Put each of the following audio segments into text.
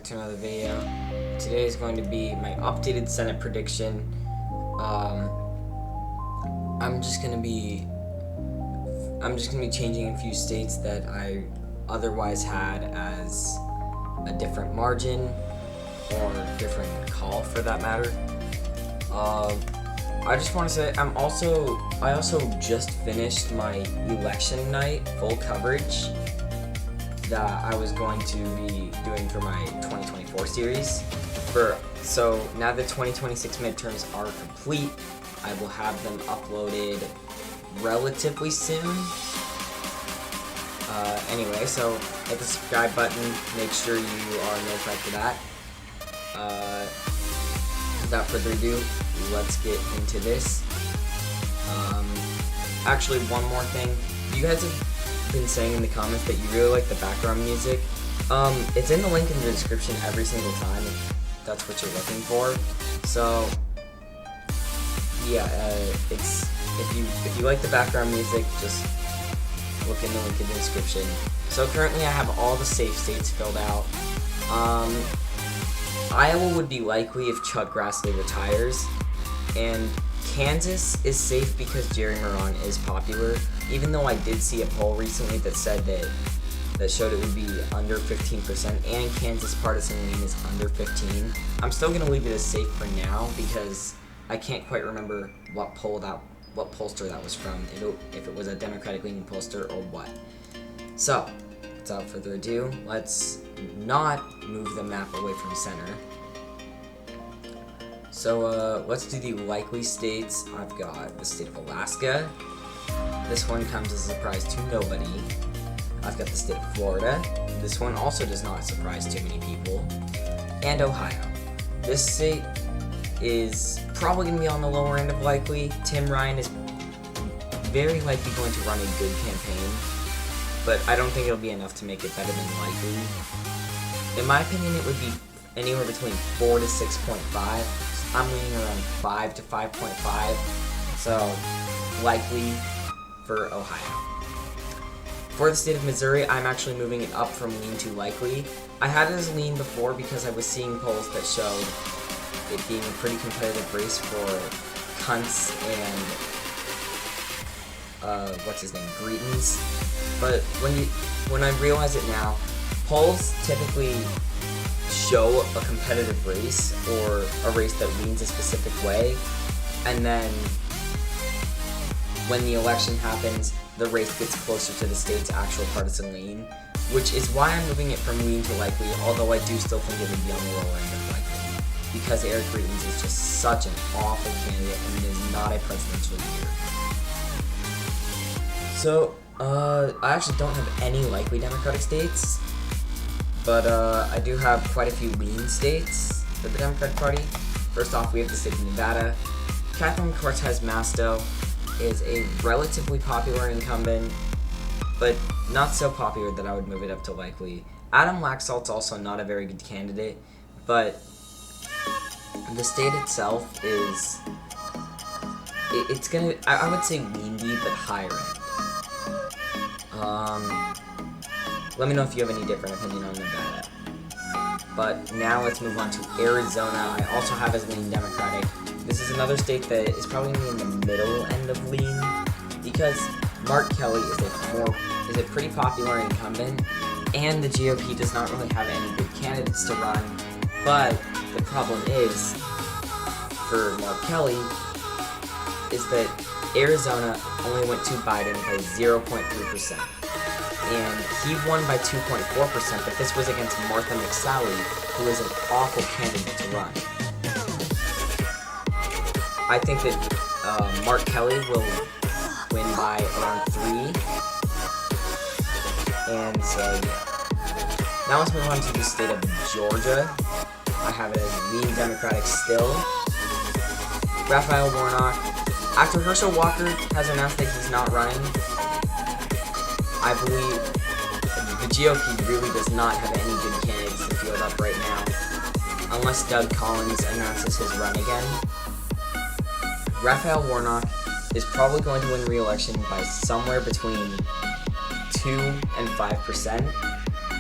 to another video. Today is going to be my updated Senate prediction. I'm just gonna be changing a few states that I otherwise had as a different margin or different call for that matter. I just want to say I also just finished my election night full coverage that I was going to be doing for my 2024 series. So now the 2026 midterms are complete, I will have them uploaded relatively soon. Anyway, so hit the subscribe button, make sure you are notified for that. Without further ado, let's get into this. Actually, one more thing. You guys have been saying in the comments that you really like the background music. It's in the link in the description every single time if that's what you're looking for. So yeah, if you like the background music, just look in the link in the description. So currently I have all the safe states filled out. Iowa would be likely if Chuck Grassley retires, and Kansas is safe because Jerry Moran is popular, even though I did see a poll recently that said that showed it would be under 15%, and Kansas partisan lean is under 15. I'm still going to leave it as safe for now because I can't quite remember what pollster that was from, if it was a Democratic leaning pollster or what. So, without further ado, let's not move the map away from center. So let's do the likely states. I've got the state of Alaska. This one comes as a surprise to nobody. I've got the state of Florida. This one also does not surprise too many people. And Ohio. This state is probably going to be on the lower end of likely. Tim Ryan is very likely going to run a good campaign, but I don't think it'll be enough to make it better than likely. In my opinion, it would be anywhere between 4 to 6.5. I'm leaning around 5 to 5.5, so likely for Ohio. For the state of Missouri, I'm actually moving it up from lean to likely. I had it as lean before because I was seeing polls that showed it being a pretty competitive race for Kuntz and what's his name, Greitens. But when I realize it now, polls typically show a competitive race or a race that leans a specific way, and then when the election happens, the race gets closer to the state's actual partisan lean, which is why I'm moving it from lean to likely, although I do still think it would be on the lower end of likely, because Eric Greitens is just such an awful candidate and it is not a presidential year. So, I actually don't have any likely Democratic states, but I do have quite a few lean states for the Democratic Party. First off, we have the state of Nevada. Catherine Cortez Masto is a relatively popular incumbent, but not so popular that I would move it up to likely. Adam Laxalt's also not a very good candidate, but the state itself is, it's gonna, I would say lean-y, but higher end. Let me know if you have any different opinion on Nevada. But now let's move on to Arizona. I also have as lean Democratic. This is another state that is probably going to be in the middle end of lean because Mark Kelly is a pretty popular incumbent, and the GOP does not really have any good candidates to run. But the problem is, for Mark Kelly, is that Arizona only went to Biden by 0.3%. And he won by 2.4%, but this was against Martha McSally, who is an awful candidate to run. I think that Mark Kelly will win by around 3. And so, yeah. Now let's move on to the state of Georgia. I have it as lean Democratic still. Raphael Warnock. After Herschel Walker has announced that he's not running, I believe the GOP really does not have any good candidates to field up right now, unless Doug Collins announces his run again. Raphael Warnock is probably going to win re-election by somewhere between 2 and 5%.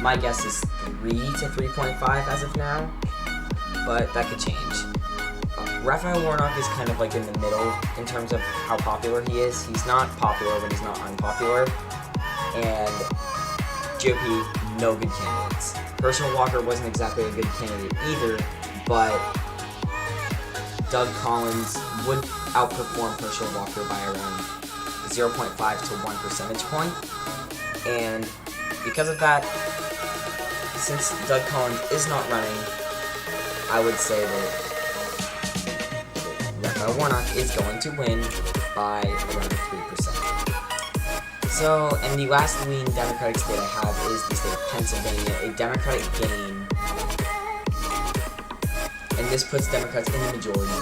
My guess is 3. 3 to 3.5 as of now, but that could change. Raphael Warnock is kind of like in the middle in terms of how popular he is. He's not popular, but he's not unpopular. And GOP, no good candidates. Herschel Walker wasn't exactly a good candidate either, but Doug Collins would outperform Herschel Walker by around 0.5 to 1 percentage point. And because of that, since Doug Collins is not running, I would say that Raphael Warnock is going to win by around 3%. So, and the last lean Democratic state I have is the state of Pennsylvania, a Democratic gain, and this puts Democrats in the majority.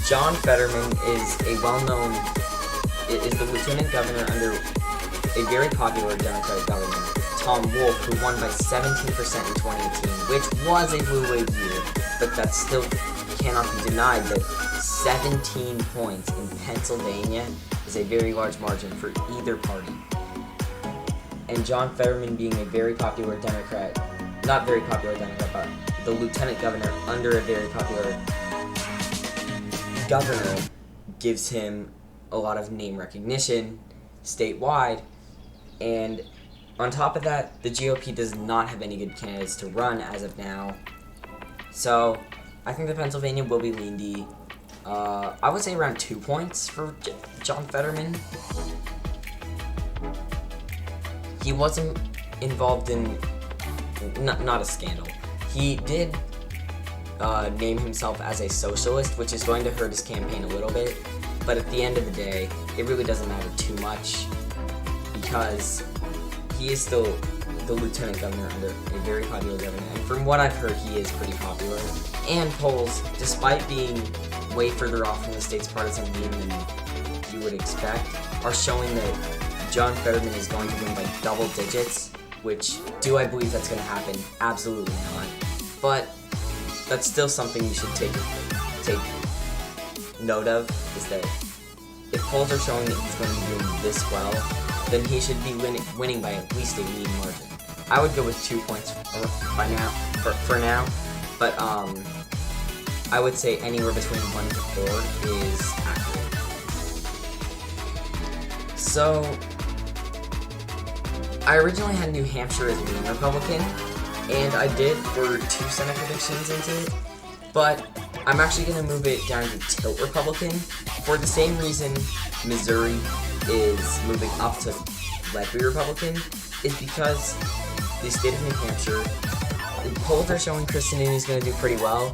John Fetterman is the lieutenant governor under a very popular Democratic governor, Tom Wolf, who won by 17% in 2018, which was a blue wave year, but that still cannot be denied that 17 points in Pennsylvania is a very large margin for either party. And John Fetterman being a very popular Democrat, not very popular Democrat, but the lieutenant governor under a very popular governor gives him a lot of name recognition statewide. And on top of that, the GOP does not have any good candidates to run as of now. So I think that Pennsylvania will be lean D. I would say around 2 points for John Fetterman. He wasn't involved in, not a scandal. He did name himself as a socialist, which is going to hurt his campaign a little bit. But at the end of the day, it really doesn't matter too much because he is still the lieutenant governor under a very popular governor. And from what I've heard, he is pretty popular. And polls, despite being way further off from the state's partisan lean than you would expect, are showing that John Fetterman is going to win by double digits, which, do I believe that's going to happen? Absolutely not. But that's still something you should take note of, is that if polls are showing that he's going to be doing this well, then he should be winning by at least a lean margin. I would go with 2 points for now, but I would say anywhere between 1 to 4 is accurate. So, I originally had New Hampshire as lean Republican, and I did for 2 Senate predictions into it, but I'm actually going to move it down to tilt Republican for the same reason Missouri is moving up to likely Republican, is because the state of New Hampshire, the polls are showing Chris Sununu is going to do pretty well,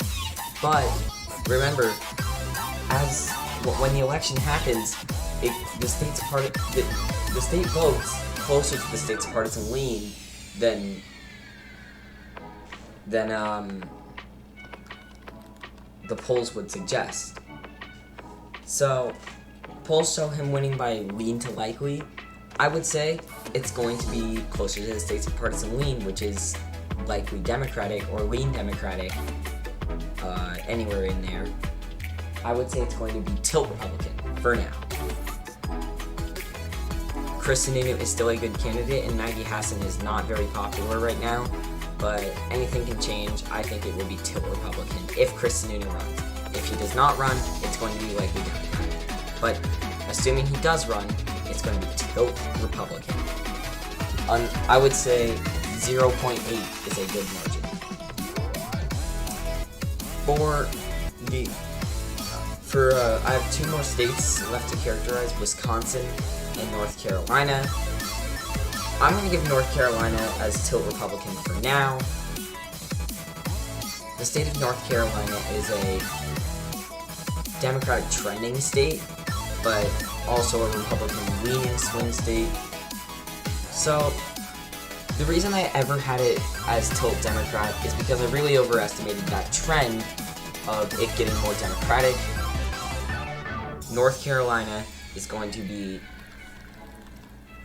but remember, when the election happens, the state votes closer to the state's partisan lean than the polls would suggest. So, polls show him winning by lean to likely. I would say it's going to be closer to the state's partisan lean, which is likely Democratic or lean Democratic, anywhere in there. I would say it's going to be tilt Republican for now. Chris Sununu is still a good candidate, and Maggie Hassan is not very popular right now, but anything can change. I think it will be tilt Republican if Chris Sununu runs. If he does not run, it's going to be likely Democratic. But assuming he does run, it's going to be tilt Republican. I would say 0.8 is a good margin. I have 2 more states left to characterize, Wisconsin and North Carolina. I'm going to give North Carolina as tilt Republican for now. The state of North Carolina is a Democratic trending state, but also a Republican leaning swing state. So, the reason I ever had it as tilt Democrat is because I really overestimated that trend of it getting more Democratic. North Carolina is going to be,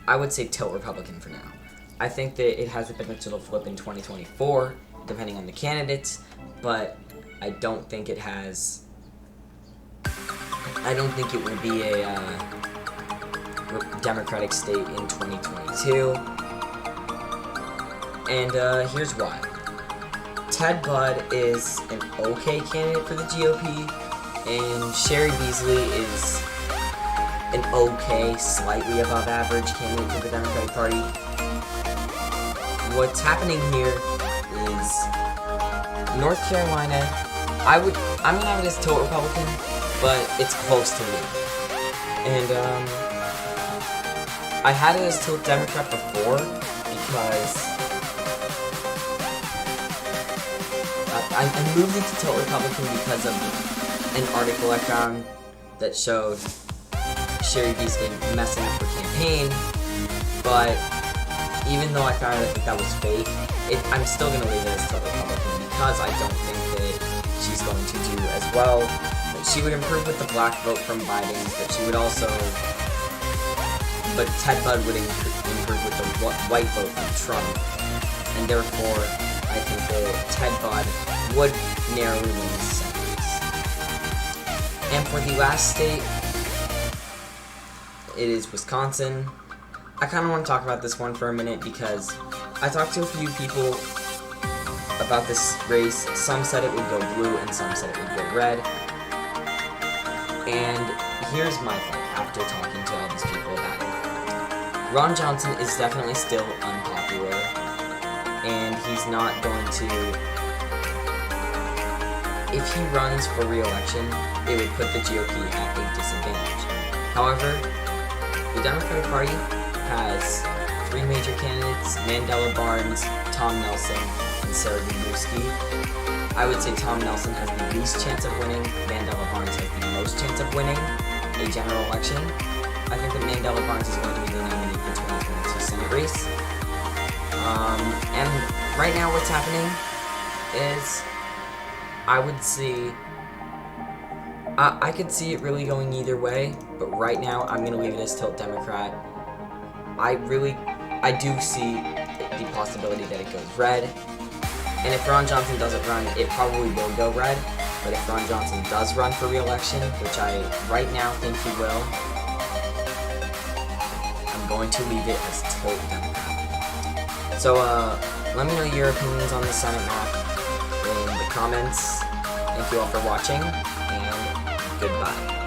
I would say, tilt Republican for now. I think that it has the potential to flip in 2024, depending on the candidates, but I don't think it has. I don't think it will be a Democratic state in 2022. And here's why. Ted Budd is an okay candidate for the GOP, and Cheri Beasley is an okay, slightly above average candidate for the Democratic Party. What's happening here is North Carolina, I'm gonna have it as tilt Republican, but it's close to me. And I had it as tilt Democrat before because I moved it to tilt Republican because of an article I found that showed Cheri Beasley messing up her campaign, but even though I found out that was fake, I'm still going to leave it as tilt Republican because I don't think that she's going to do as well. She would improve with the black vote from Biden, but she would also, but Ted Budd would improve with the white vote from Trump, and therefore I think that Ted Budd would narrowly win the Senate race. And for the last state, it is Wisconsin. I kind of want to talk about this one for a minute because I talked to a few people about this race. Some said it would go blue and some said it would go red. And here's my thought after talking to all these people about it. Ron Johnson is definitely still unpopular, and he's not going to... If he runs for re-election, it would put the GOP at a disadvantage. However, the Democratic Party has three major candidates: Mandela Barnes, Tom Nelson, and Sarah Gundulski. I would say Tom Nelson has the least chance of winning. Mandela Barnes has the most chance of winning a general election. I think that Mandela Barnes is going to be the nominee for 2022 Senate race. And right now what's happening is I would see... I could see it really going either way, but right now I'm going to leave it as tilt Democrat. I do see the possibility that it goes red. And if Ron Johnson doesn't run, it probably will go red. But if Ron Johnson does run for re-election, which I right now think he will, I'm going to leave it as tilt Democrat. So let me know your opinions on the Senate map in the comments. Thank you all for watching, and goodbye.